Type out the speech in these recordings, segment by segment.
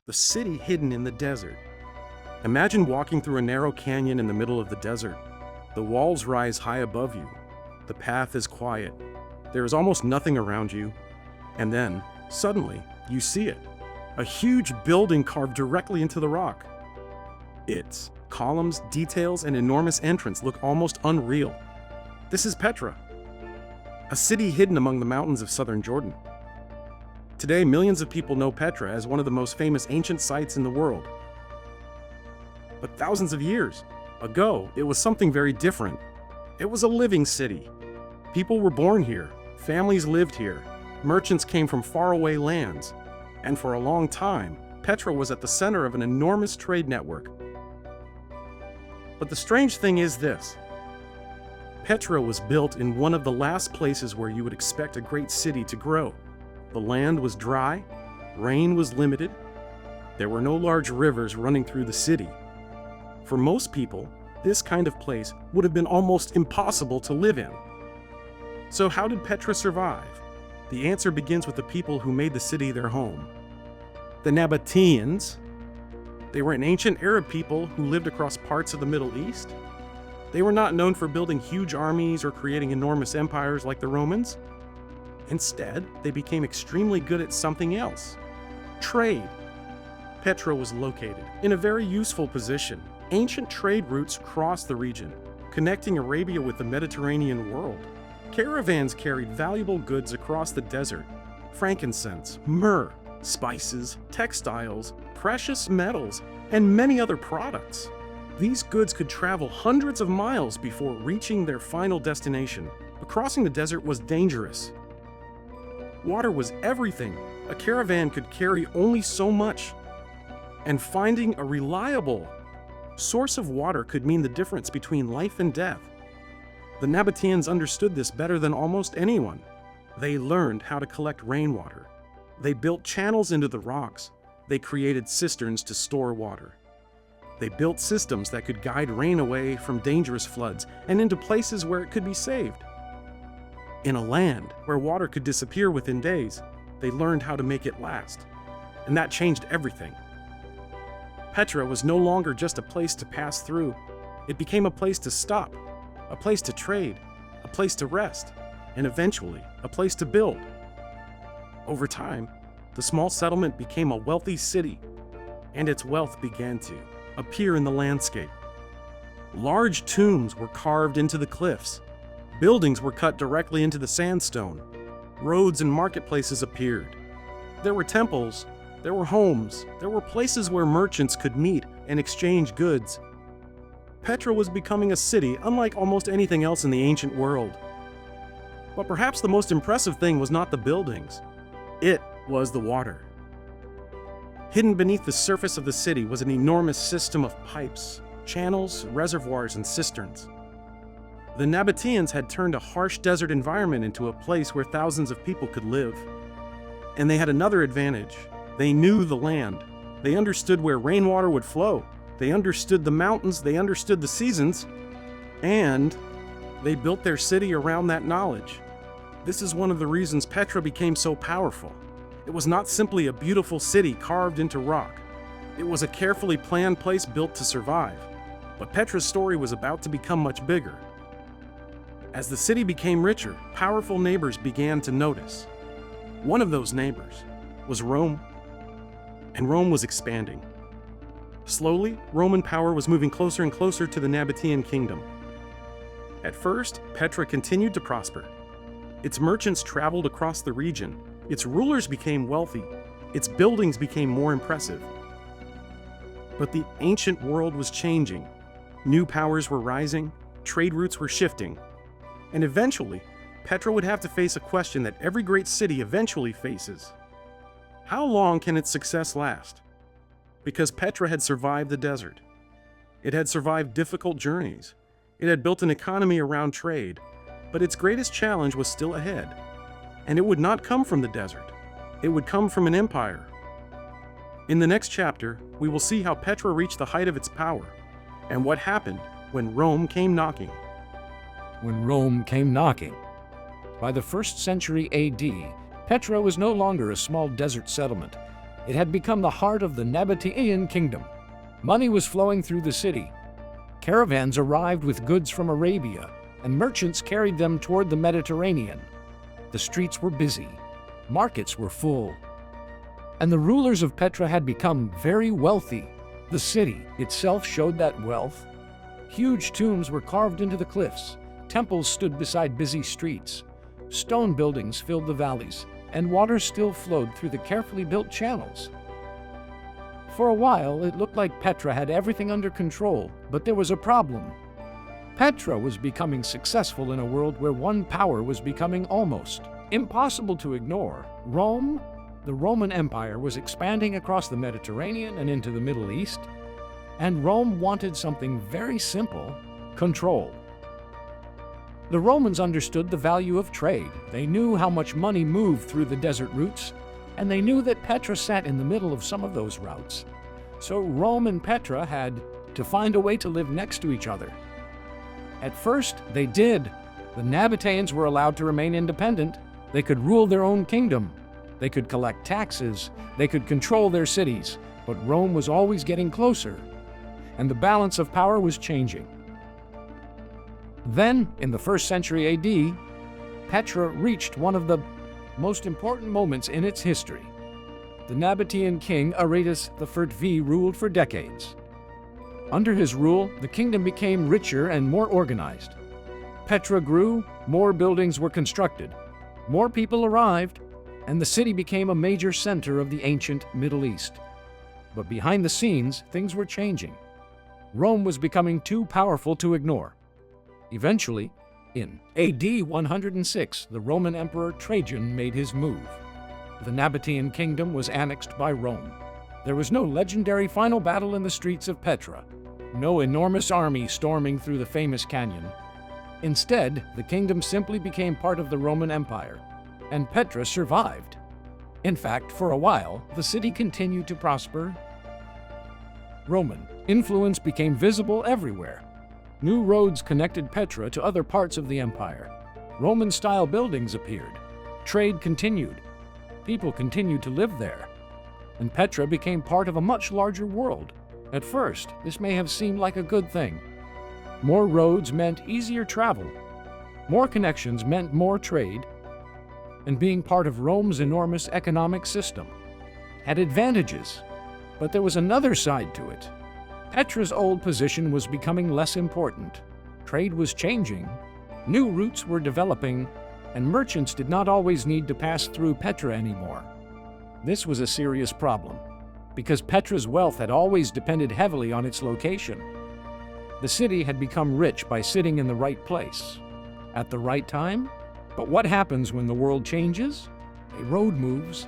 The city hidden in the desert. Imagine walking through a narrow canyon in the middle of the desert. The walls rise high above you. The path is quiet. There is almost nothing around you. And then, suddenly, you see it. A huge building carved directly into the rock. Its columns, details, and enormous entrance look almost unreal. This is Petra, a city hidden among the mountains of southern Jordan. Today, millions of people know Petra as one of the most famous ancient sites in the world. But thousands of years ago, it was something very different. It was a living city. People were born here, families lived here, merchants came from faraway lands, and for a long time, Petra was at the center of an enormous trade network. But the strange thing is this. Petra was built in one of the last places where you would expect a great city to grow. The land was dry, rain was limited, there were no large rivers running through the city. For most people, this kind of place would have been almost impossible to live in. So how did Petra survive? The answer begins with the people who made the city their home. The Nabataeans. They were an ancient Arab people who lived across parts of the Middle East. They were not known for building huge armies or creating enormous empires like the Romans. Instead, they became extremely good at something else: trade. Petra was located in a very useful position. Ancient trade routes crossed the region, connecting Arabia with the Mediterranean world. Caravans carried valuable goods across the desert: frankincense, myrrh, spices, textiles, precious metals, and many other products. These goods could travel hundreds of miles before reaching their final destination, but crossing the desert was dangerous. Water was everything. A caravan could carry only so much. And finding a reliable source of water could mean the difference between life and death. The Nabataeans understood this better than almost anyone. They learned how to collect rainwater. They built channels into the rocks. They created cisterns to store water. They built systems that could guide rain away from dangerous floods and into places where it could be saved. In a land where water could disappear within days, they learned how to make it last. And that changed everything. Petra was no longer just a place to pass through. It became a place to stop, a place to trade, a place to rest, and eventually a place to build. Over time, the small settlement became a wealthy city, and its wealth began to appear in the landscape. Large tombs were carved into the cliffs. Buildings were cut directly into the sandstone. Roads and marketplaces appeared. There were temples, there were homes, there were places where merchants could meet and exchange goods. Petra was becoming a city unlike almost anything else in the ancient world. But perhaps the most impressive thing was not the buildings. It was the water. Hidden beneath the surface of the city was an enormous system of pipes, channels, reservoirs, and cisterns. The Nabataeans had turned a harsh desert environment into a place where thousands of people could live. And they had another advantage. They knew the land. They understood where rainwater would flow. They understood the mountains. They understood the seasons. And they built their city around that knowledge. This is one of the reasons Petra became so powerful. It was not simply a beautiful city carved into rock. It was a carefully planned place built to survive. But Petra's story was about to become much bigger. As the city became richer, powerful neighbors began to notice. One of those neighbors was Rome, and Rome was expanding. Slowly, Roman power was moving closer and closer to the Nabataean kingdom. At first, Petra continued to prosper. Its merchants traveled across the region. Its rulers became wealthy. Its buildings became more impressive. But the ancient world was changing. New powers were rising, trade routes were shifting. And eventually, Petra would have to face a question that every great city eventually faces. How long can its success last? Because Petra had survived the desert. It had survived difficult journeys. It had built an economy around trade, but its greatest challenge was still ahead. And it would not come from the desert. It would come from an empire. In the next chapter, we will see how Petra reached the height of its power, and what happened when Rome came knocking. When Rome came knocking. By the 1st century AD, Petra was no longer a small desert settlement. It had become the heart of the Nabataean kingdom. Money was flowing through the city. Caravans arrived with goods from Arabia, and merchants carried them toward the Mediterranean. The streets were busy, markets were full, and the rulers of Petra had become very wealthy. The city itself showed that wealth. Huge tombs were carved into the cliffs, temples stood beside busy streets, stone buildings filled the valleys, and water still flowed through the carefully built channels. For a while, it looked like Petra had everything under control, but there was a problem. Petra was becoming successful in a world where one power was becoming almost impossible to ignore. Rome, the Roman Empire, was expanding across the Mediterranean and into the Middle East, and Rome wanted something very simple: control. The Romans understood the value of trade. They knew how much money moved through the desert routes, and they knew that Petra sat in the middle of some of those routes. So Rome and Petra had to find a way to live next to each other. At first, they did. The Nabataeans were allowed to remain independent. They could rule their own kingdom. They could collect taxes. They could control their cities. But Rome was always getting closer, and the balance of power was changing. Then, in the 1st century AD, Petra reached one of the most important moments in its history. The Nabataean king Aretas IV ruled for decades. Under his rule, the kingdom became richer and more organized. Petra grew, more buildings were constructed, more people arrived, and the city became a major center of the ancient Middle East. But behind the scenes, things were changing. Rome was becoming too powerful to ignore. Eventually, in AD 106, the Roman Emperor Trajan made his move. The Nabataean kingdom was annexed by Rome. There was no legendary final battle in the streets of Petra, no enormous army storming through the famous canyon. Instead, the kingdom simply became part of the Roman Empire, and Petra survived. In fact, for a while, the city continued to prosper. Roman influence became visible everywhere. New roads connected Petra to other parts of the empire. Roman-style buildings appeared. Trade continued. People continued to live there. And Petra became part of a much larger world. At first, this may have seemed like a good thing. More roads meant easier travel. More connections meant more trade. And being part of Rome's enormous economic system had advantages. But there was another side to it. Petra's old position was becoming less important. Trade was changing. New routes were developing, and merchants did not always need to pass through Petra anymore. This was a serious problem, because Petra's wealth had always depended heavily on its location. The city had become rich by sitting in the right place, at the right time. But what happens when the world changes? A road moves,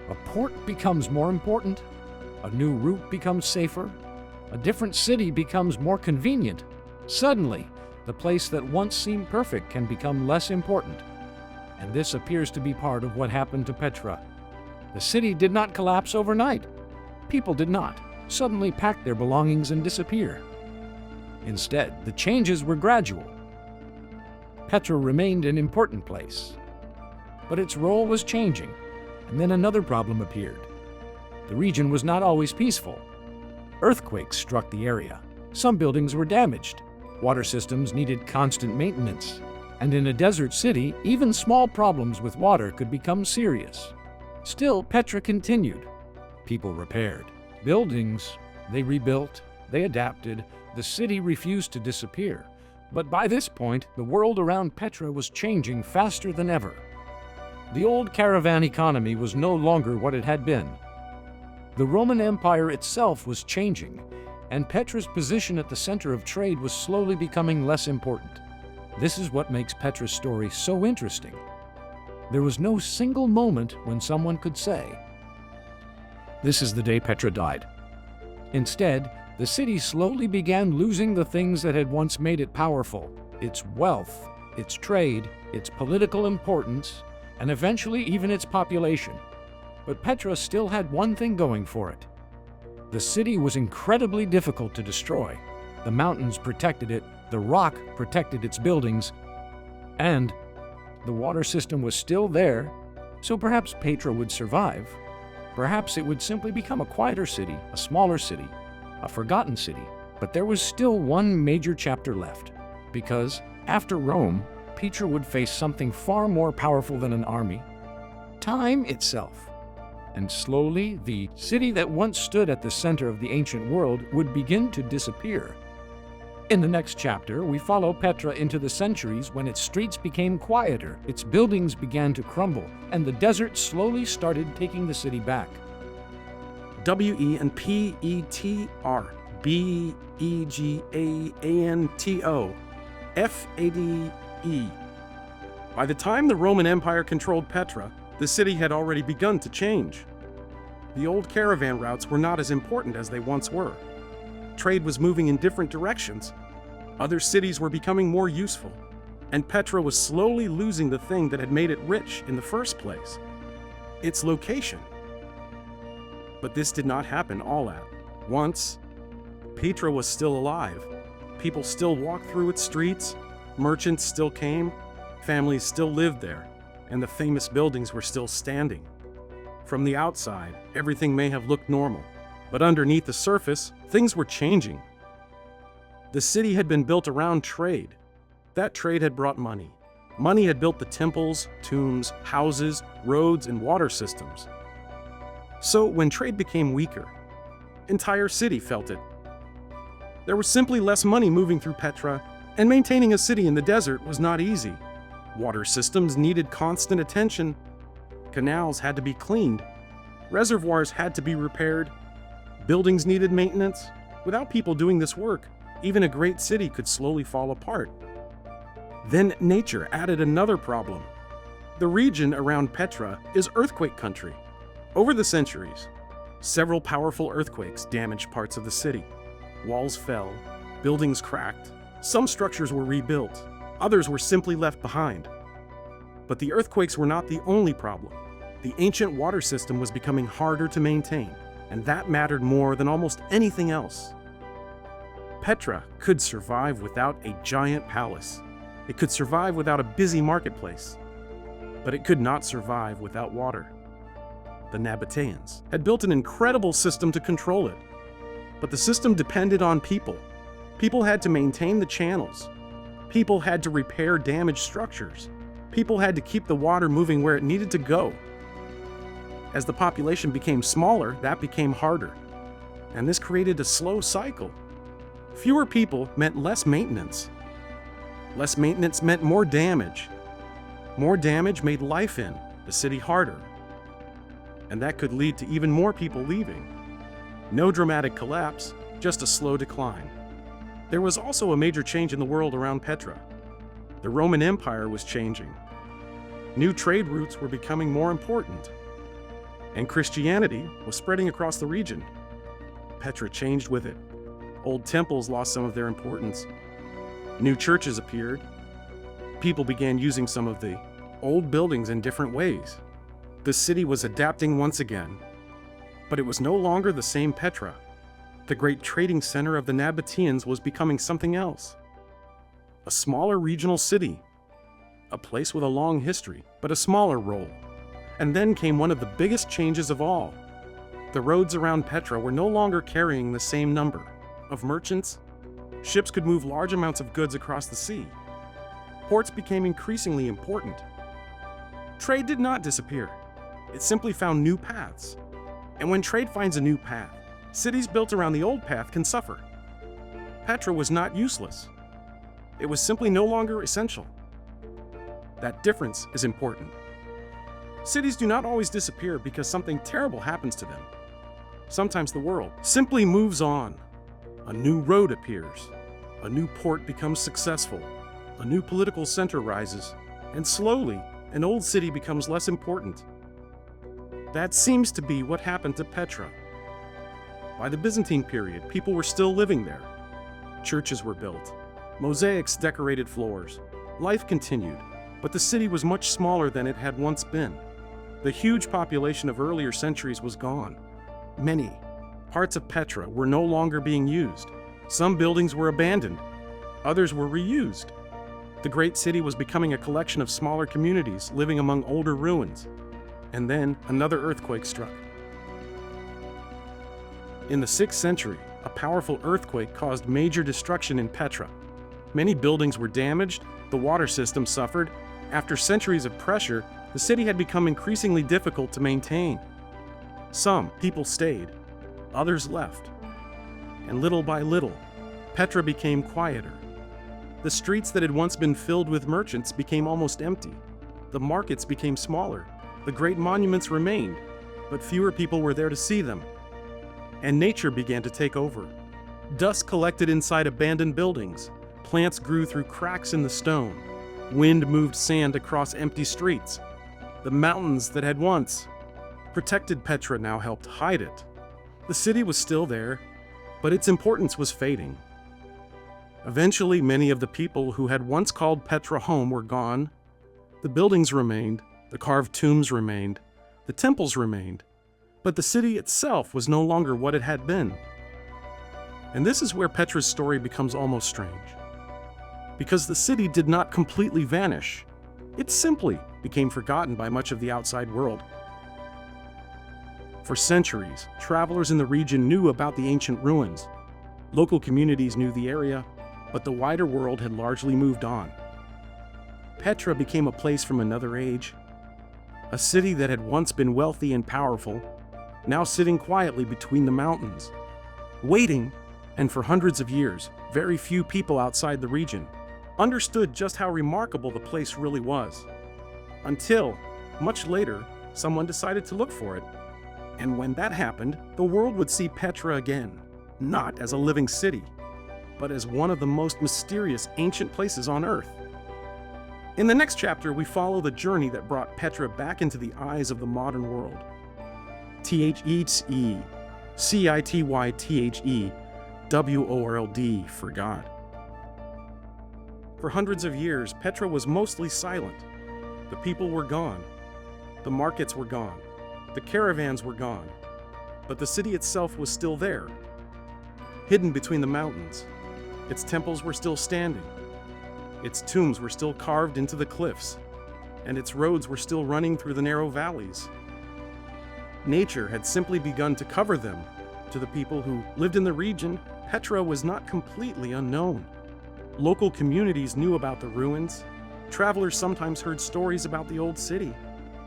a port becomes more important, a new route becomes safer, a different city becomes more convenient. Suddenly, the place that once seemed perfect can become less important. And this appears to be part of what happened to Petra. The city did not collapse overnight. People did not suddenly pack their belongings and disappear. Instead, the changes were gradual. Petra remained an important place, but its role was changing, and then another problem appeared. The region was not always peaceful. Earthquakes struck the area. Some buildings were damaged. Water systems needed constant maintenance. And in a desert city, even small problems with water could become serious. Still, Petra continued. People repaired buildings, they rebuilt, they adapted. The city refused to disappear. But by this point, the world around Petra was changing faster than ever. The old caravan economy was no longer what it had been. The Roman Empire itself was changing, and Petra's position at the center of trade was slowly becoming less important. This is what makes Petra's story so interesting. There was no single moment when someone could say, "This is the day Petra died." Instead, the city slowly began losing the things that had once made it powerful: its wealth, its trade, its political importance, and eventually even its population. But Petra still had one thing going for it. The city was incredibly difficult to destroy. The mountains protected it, the rock protected its buildings, and the water system was still there, so perhaps Petra would survive. Perhaps it would simply become a quieter city, a smaller city, a forgotten city. But there was still one major chapter left, because after Rome, Petra would face something far more powerful than an army: time itself. And slowly, the city that once stood at the center of the ancient world would begin to disappear. In the next chapter, we follow Petra into the centuries when its streets became quieter, its buildings began to crumble, and the desert slowly started taking the city back. W-E and P-E-T-R, B-E-G-A-A-N-T-O, F-A-D-E. By the time the Roman Empire controlled Petra, the city had already begun to change. The old caravan routes were not as important as they once were. Trade was moving in different directions. Other cities were becoming more useful, and Petra was slowly losing the thing that had made it rich in the first place: its location. But this did not happen all at once. Petra was still alive. People still walked through its streets, merchants still came, families still lived there, and the famous buildings were still standing. From the outside, everything may have looked normal, but underneath the surface, things were changing. The city had been built around trade. That trade had brought money. Money had built the temples, tombs, houses, roads, and water systems. So when trade became weaker, entire city felt it. There was simply less money moving through Petra, and maintaining a city in the desert was not easy. Water systems needed constant attention. Canals had to be cleaned. Reservoirs had to be repaired. Buildings needed maintenance. Without people doing this work, even a great city could slowly fall apart. Then nature added another problem. The region around Petra is earthquake country. Over the centuries, several powerful earthquakes damaged parts of the city. Walls fell, buildings cracked, some structures were rebuilt, others were simply left behind. But the earthquakes were not the only problem. The ancient water system was becoming harder to maintain, and that mattered more than almost anything else. Petra could survive without a giant palace. It could survive without a busy marketplace. But it could not survive without water. The Nabataeans had built an incredible system to control it. But the system depended on people. People had to maintain the channels. People had to repair damaged structures. People had to keep the water moving where it needed to go. As the population became smaller, that became harder. And this created a slow cycle. Fewer people meant less maintenance. Less maintenance meant more damage. More damage made life in the city harder. And that could lead to even more people leaving. No dramatic collapse, just a slow decline. There was also a major change in the world around Petra. The Roman Empire was changing. New trade routes were becoming more important. And Christianity was spreading across the region. Petra changed with it. Old temples lost some of their importance. New churches appeared. People began using some of the old buildings in different ways. The city was adapting once again. But it was no longer the same Petra. The great trading center of the Nabataeans was becoming something else. A smaller regional city. A place with a long history, but a smaller role. And then came one of the biggest changes of all. The roads around Petra were no longer carrying the same number of merchants. Ships could move large amounts of goods across the sea. Ports became increasingly important. Trade did not disappear. It simply found new paths. And when trade finds a new path, cities built around the old path can suffer. Petra was not useless. It was simply no longer essential. That difference is important. Cities do not always disappear because something terrible happens to them. Sometimes the world simply moves on. A new road appears. A new port becomes successful. A new political center rises. And slowly, an old city becomes less important. That seems to be what happened to Petra. By the Byzantine period, people were still living there. Churches were built. Mosaics decorated floors. Life continued, but the city was much smaller than it had once been. The huge population of earlier centuries was gone. Many parts of Petra were no longer being used. Some buildings were abandoned. Others were reused. The great city was becoming a collection of smaller communities living among older ruins. And then another earthquake struck. In the 6th century, a powerful earthquake caused major destruction in Petra. Many buildings were damaged, the water system suffered. After centuries of pressure, the city had become increasingly difficult to maintain. Some people stayed, others left. And little by little, Petra became quieter. The streets that had once been filled with merchants became almost empty. The markets became smaller. The great monuments remained, but fewer people were there to see them. And nature began to take over. Dust collected inside abandoned buildings. Plants grew through cracks in the stone. Wind moved sand across empty streets. The mountains that had once protected Petra now helped hide it. The city was still there, but its importance was fading. Eventually, many of the people who had once called Petra home were gone. The buildings remained, the carved tombs remained, the temples remained, but the city itself was no longer what it had been. And this is where Petra's story becomes almost strange. Because the city did not completely vanish. It simply became forgotten by much of the outside world. For centuries, travelers in the region knew about the ancient ruins. Local communities knew the area, but the wider world had largely moved on. Petra became a place from another age. A city that had once been wealthy and powerful, now sitting quietly between the mountains, waiting, and for hundreds of years, very few people outside the region understood just how remarkable the place really was. Until, much later, someone decided to look for it. And when that happened, the world would see Petra again, not as a living city, but as one of the most mysterious ancient places on Earth. In the next chapter, we follow the journey that brought Petra back into the eyes of the modern world. Citythyteword for God. For hundreds of years, Petra was mostly silent. The people were gone. The markets were gone. The caravans were gone. But the city itself was still there, hidden between the mountains. Its temples were still standing. Its tombs were still carved into the cliffs, and its roads were still running through the narrow valleys. Nature had simply begun to cover them. To the people who lived in the region, Petra was not completely unknown. Local communities knew about the ruins. Travelers sometimes heard stories about the old city.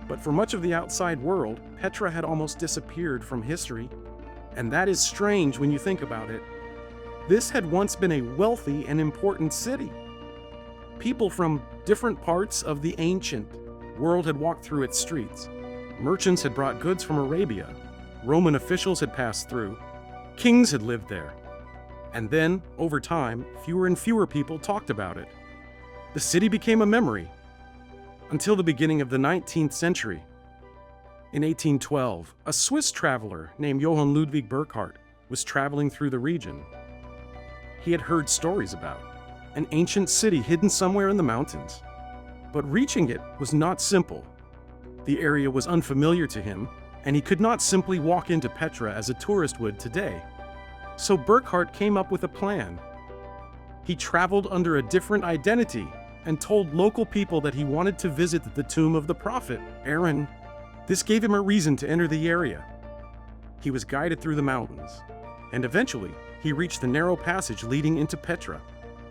But for much of the outside world, Petra had almost disappeared from history. And that is strange when you think about it. This had once been a wealthy and important city. People from different parts of the ancient world had walked through its streets. Merchants had brought goods from Arabia. Roman officials had passed through. Kings had lived there. And then, over time, fewer and fewer people talked about it. The city became a memory, until the beginning of the 19th century. In 1812, a Swiss traveler named Johann Ludwig Burckhardt was traveling through the region. He had heard stories about an ancient city hidden somewhere in the mountains. But reaching it was not simple. The area was unfamiliar to him, and he could not simply walk into Petra as a tourist would today. So Burckhardt came up with a plan. He traveled under a different identity and told local people that he wanted to visit the tomb of the prophet, Aaron. This gave him a reason to enter the area. He was guided through the mountains, and eventually he reached the narrow passage leading into Petra,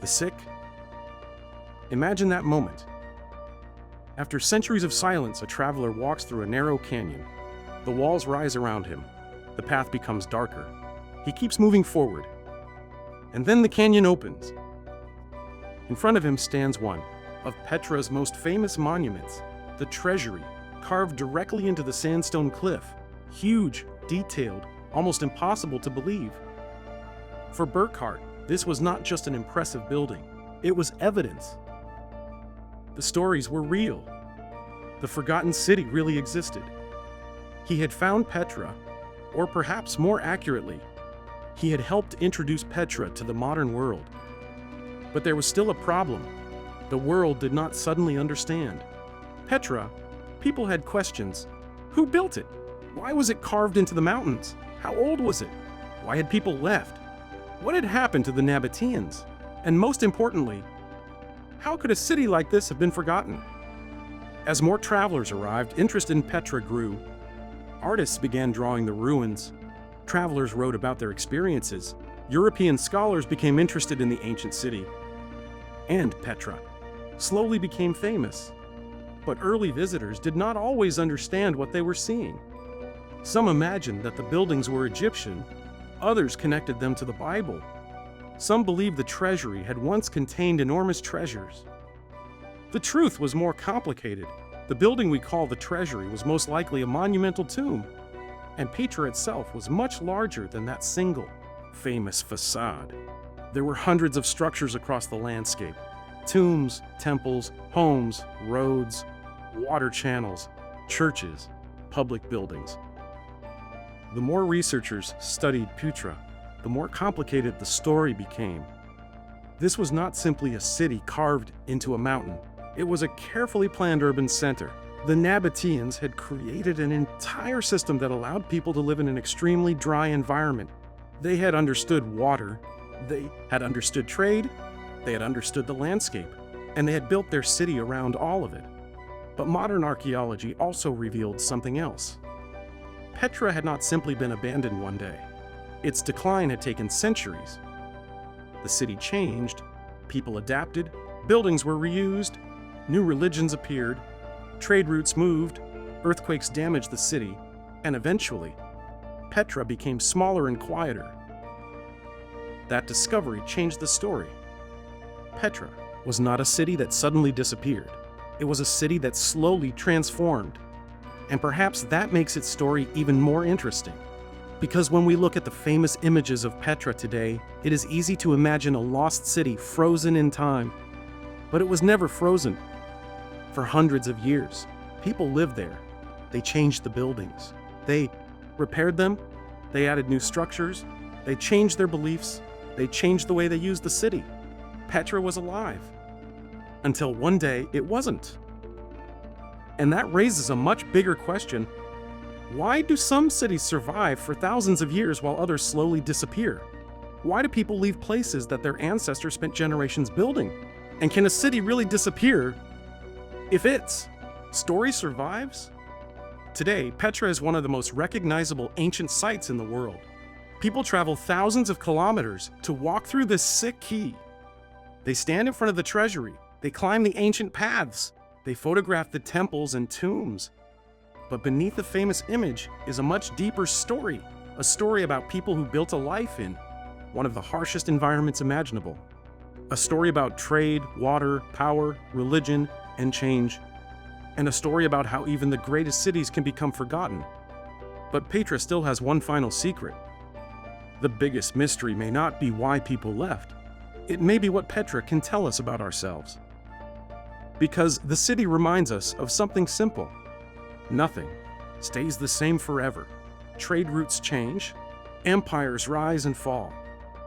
the sick. Imagine that moment. After centuries of silence, a traveler walks through a narrow canyon. The walls rise around him. The path becomes darker. He keeps moving forward. And then the canyon opens. In front of him stands one of Petra's most famous monuments, the treasury, carved directly into the sandstone cliff. Huge, detailed, almost impossible to believe. For Burckhardt, this was not just an impressive building. It was evidence. The stories were real. The forgotten city really existed. He had found Petra, or perhaps more accurately, he had helped introduce Petra to the modern world. But there was still a problem. The world did not suddenly understand. Petra, people had questions. Who built it? Why was it carved into the mountains? How old was it? Why had people left? What had happened to the Nabataeans? And most importantly, how could a city like this have been forgotten? As more travelers arrived, interest in Petra grew. Artists began drawing the ruins. Travelers wrote about their experiences. European scholars became interested in the ancient city. And Petra slowly became famous. But early visitors did not always understand what they were seeing. Some imagined that the buildings were Egyptian, others connected them to the Bible. Some believed the treasury had once contained enormous treasures. The truth was more complicated. The building we call the treasury was most likely a monumental tomb, and Petra itself was much larger than that single famous facade. There were hundreds of structures across the landscape: tombs, temples, homes, roads, water channels, churches, public buildings. The more researchers studied Petra, the more complicated the story became. This was not simply a city carved into a mountain. It was a carefully planned urban center. The Nabataeans had created an entire system that allowed people to live in an extremely dry environment. They had understood water, they had understood trade, they had understood the landscape, and they had built their city around all of it. But modern archaeology also revealed something else. Petra had not simply been abandoned one day. Its decline had taken centuries. The city changed, people adapted, buildings were reused, new religions appeared, trade routes moved, earthquakes damaged the city, and eventually, Petra became smaller and quieter. That discovery changed the story. Petra was not a city that suddenly disappeared. It was a city that slowly transformed. And perhaps that makes its story even more interesting. Because when we look at the famous images of Petra today, it is easy to imagine a lost city frozen in time. But it was never frozen. For hundreds of years, people lived there. They changed the buildings. They repaired them. They added new structures. They changed their beliefs. They changed the way they used the city. Petra was alive. Until one day, it wasn't. And that raises a much bigger question. Why do some cities survive for thousands of years while others slowly disappear? Why do people leave places that their ancestors spent generations building? And can a city really disappear if its story survives? Today, Petra is one of the most recognizable ancient sites in the world. People travel thousands of kilometers to walk through this sick key. They stand in front of the treasury. They climb the ancient paths. They photograph the temples and tombs. But beneath the famous image is a much deeper story, a story about people who built a life in one of the harshest environments imaginable. A story about trade, water, power, religion, and change. And a story about how even the greatest cities can become forgotten. But Petra still has one final secret. The biggest mystery may not be why people left. It may be what Petra can tell us about ourselves. Because the city reminds us of something simple. Nothing stays the same forever. Trade routes change, empires rise and fall,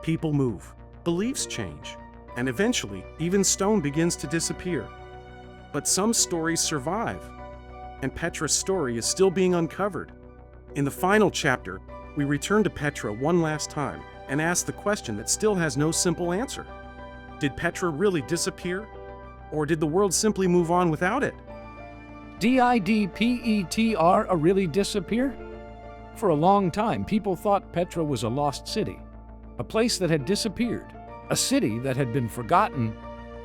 people move, beliefs change, and eventually even stone begins to disappear. But some stories survive, and Petra's story is still being uncovered. In the final chapter, we return to Petra one last time and ask the question that still has no simple answer. Did Petra really disappear? Or did the world simply move on without it? Did Petra really disappear? For a long time, people thought Petra was a lost city, a place that had disappeared, a city that had been forgotten.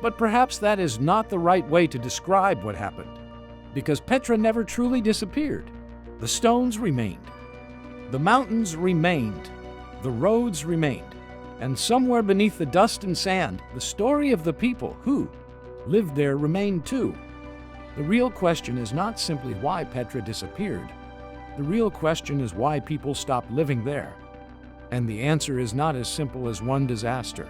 But perhaps that is not the right way to describe what happened, because Petra never truly disappeared. The stones remained, the mountains remained, the roads remained, and somewhere beneath the dust and sand, the story of the people who lived there remained too. The real question is not simply why Petra disappeared. The real question is why people stopped living there. And the answer is not as simple as one disaster.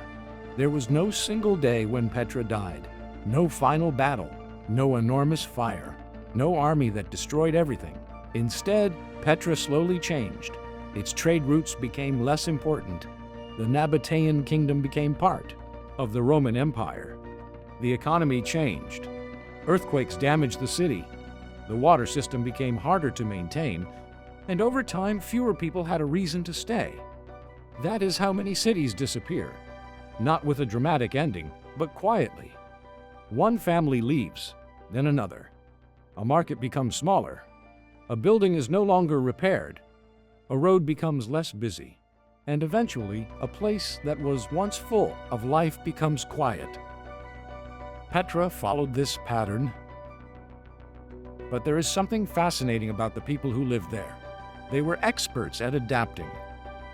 There was no single day when Petra died, no final battle, no enormous fire, no army that destroyed everything. Instead, Petra slowly changed. Its trade routes became less important. The Nabataean kingdom became part of the Roman Empire. The economy changed. Earthquakes damaged the city. The water system became harder to maintain, and over time, fewer people had a reason to stay. That is how many cities disappear. Not with a dramatic ending, but quietly. One family leaves, then another. A market becomes smaller. A building is no longer repaired. A road becomes less busy, and eventually, a place that was once full of life becomes quiet. Petra followed this pattern, but there is something fascinating about the people who lived there. They were experts at adapting.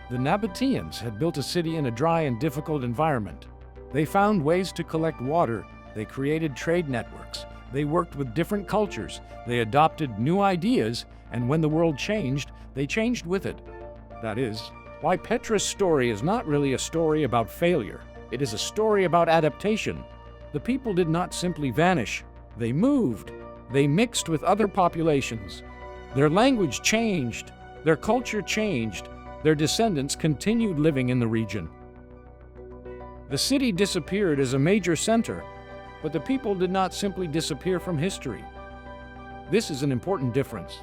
The Nabataeans had built a city in a dry and difficult environment. They found ways to collect water. They created trade networks. They worked with different cultures. They adopted new ideas, and when the world changed, they changed with it. That is why Petra's story is not really a story about failure. It is a story about adaptation. The people did not simply vanish. They moved. They mixed with other populations. Their language changed. Their culture changed. Their descendants continued living in the region. The city disappeared as a major center, but the people did not simply disappear from history. This is an important difference.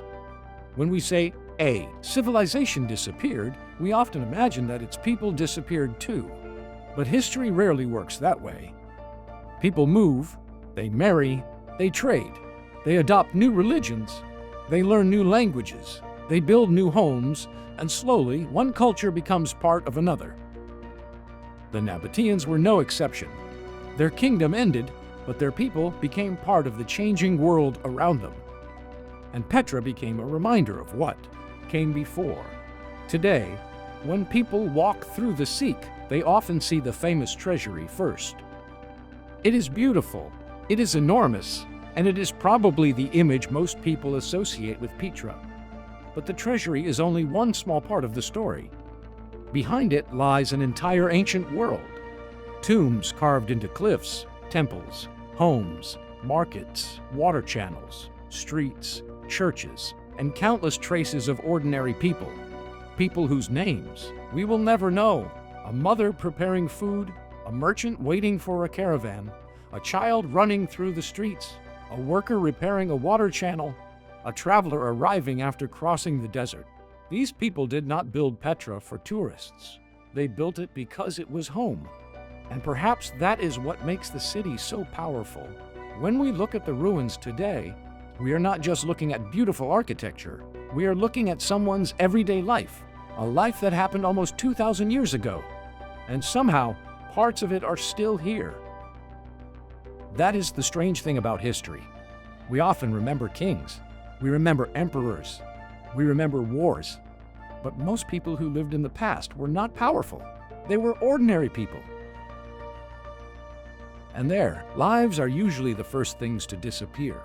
When we say a civilization disappeared, we often imagine that its people disappeared too. But history rarely works that way. People move, they marry, they trade, they adopt new religions, they learn new languages, they build new homes, and slowly one culture becomes part of another. The Nabataeans were no exception. Their kingdom ended, but their people became part of the changing world around them. And Petra became a reminder of what came before. Today, when people walk through the Sikh, they often see the famous treasury first. It is beautiful, it is enormous, and it is probably the image most people associate with Petra. But the treasury is only one small part of the story. Behind it lies an entire ancient world. Tombs carved into cliffs, temples, homes, markets, water channels, streets, churches, and countless traces of ordinary people. People whose names we will never know. A mother preparing food, a merchant waiting for a caravan, a child running through the streets, a worker repairing a water channel, a traveler arriving after crossing the desert. These people did not build Petra for tourists. They built it because it was home. And perhaps that is what makes the city so powerful. When we look at the ruins today, we are not just looking at beautiful architecture. We are looking at someone's everyday life, a life that happened almost 2,000 years ago. And somehow, parts of it are still here. That is the strange thing about history. We often remember kings. We remember emperors. We remember wars. But most people who lived in the past were not powerful. They were ordinary people. And their lives are usually the first things to disappear.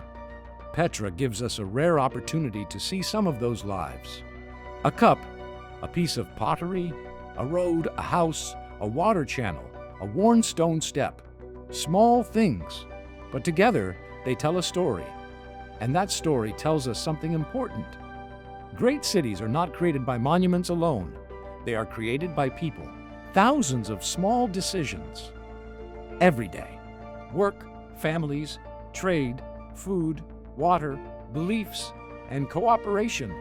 Petra gives us a rare opportunity to see some of those lives. A cup, a piece of pottery, a road, a house, a water channel, a worn stone step. Small things, but together they tell a story. And that story tells us something important. Great cities are not created by monuments alone. They are created by people. Thousands of small decisions. Every day. Work, families, trade, food, water, beliefs, and cooperation.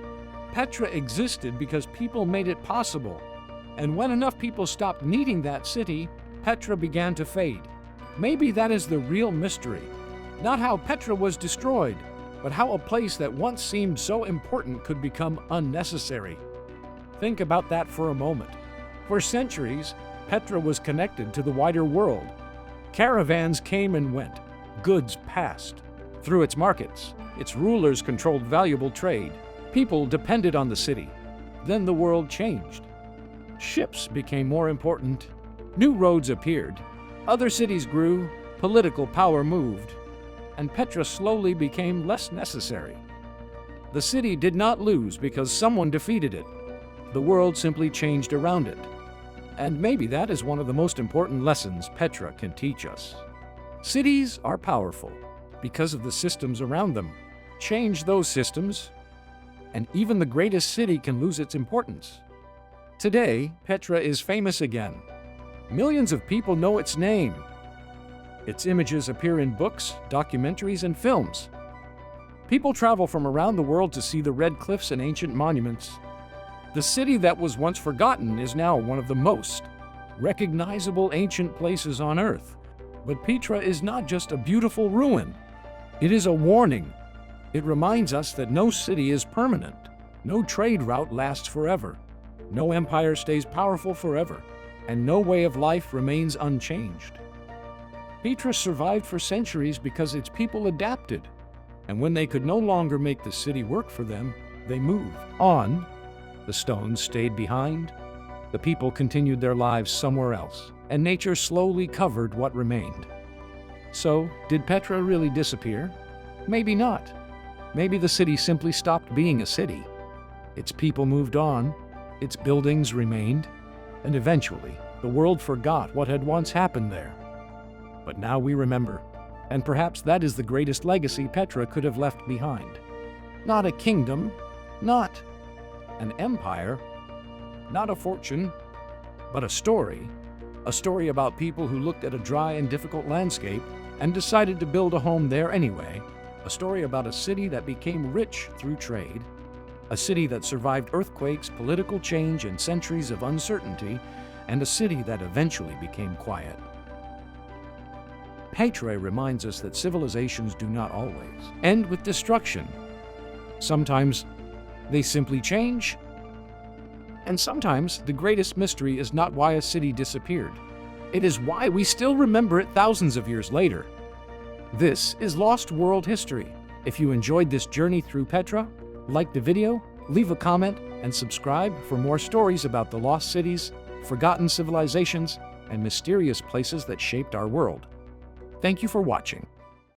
Petra existed because people made it possible. And when enough people stopped needing that city, Petra began to fade. Maybe that is the real mystery. Not how Petra was destroyed, but how a place that once seemed so important could become unnecessary. Think about that for a moment. For centuries, Petra was connected to the wider world. Caravans came and went. Goods passed. Through its markets, its rulers controlled valuable trade. People depended on the city. Then the world changed. Ships became more important. New roads appeared. Other cities grew. Political power moved. And Petra slowly became less necessary. The city did not lose because someone defeated it. The world simply changed around it. And maybe that is one of the most important lessons Petra can teach us. Cities are powerful because of the systems around them. Change those systems, and even the greatest city can lose its importance. Today, Petra is famous again. Millions of people know its name. Its images appear in books, documentaries, and films. People travel from around the world to see the red cliffs and ancient monuments. The city that was once forgotten is now one of the most recognizable ancient places on Earth. But Petra is not just a beautiful ruin. It is a warning. It reminds us that no city is permanent. No trade route lasts forever. No empire stays powerful forever. And no way of life remains unchanged. Petra survived for centuries because its people adapted. And when they could no longer make the city work for them, they moved on. The stones stayed behind. The people continued their lives somewhere else, and nature slowly covered what remained. So, did Petra really disappear? Maybe not. Maybe the city simply stopped being a city. Its people moved on, its buildings remained, and eventually, the world forgot what had once happened there. But now we remember, and perhaps that is the greatest legacy Petra could have left behind. Not a kingdom, not an empire, not a fortune, but a story about people who looked at a dry and difficult landscape and decided to build a home there anyway, a story about a city that became rich through trade, a city that survived earthquakes, political change, and centuries of uncertainty, and a city that eventually became quiet. Petra reminds us that civilizations do not always end with destruction. Sometimes they simply change, and sometimes the greatest mystery is not why a city disappeared. It is why we still remember it thousands of years later. This is Lost World History. If you enjoyed this journey through Petra, like the video, leave a comment, and subscribe for more stories about the lost cities, forgotten civilizations, and mysterious places that shaped our world. Thank you for watching.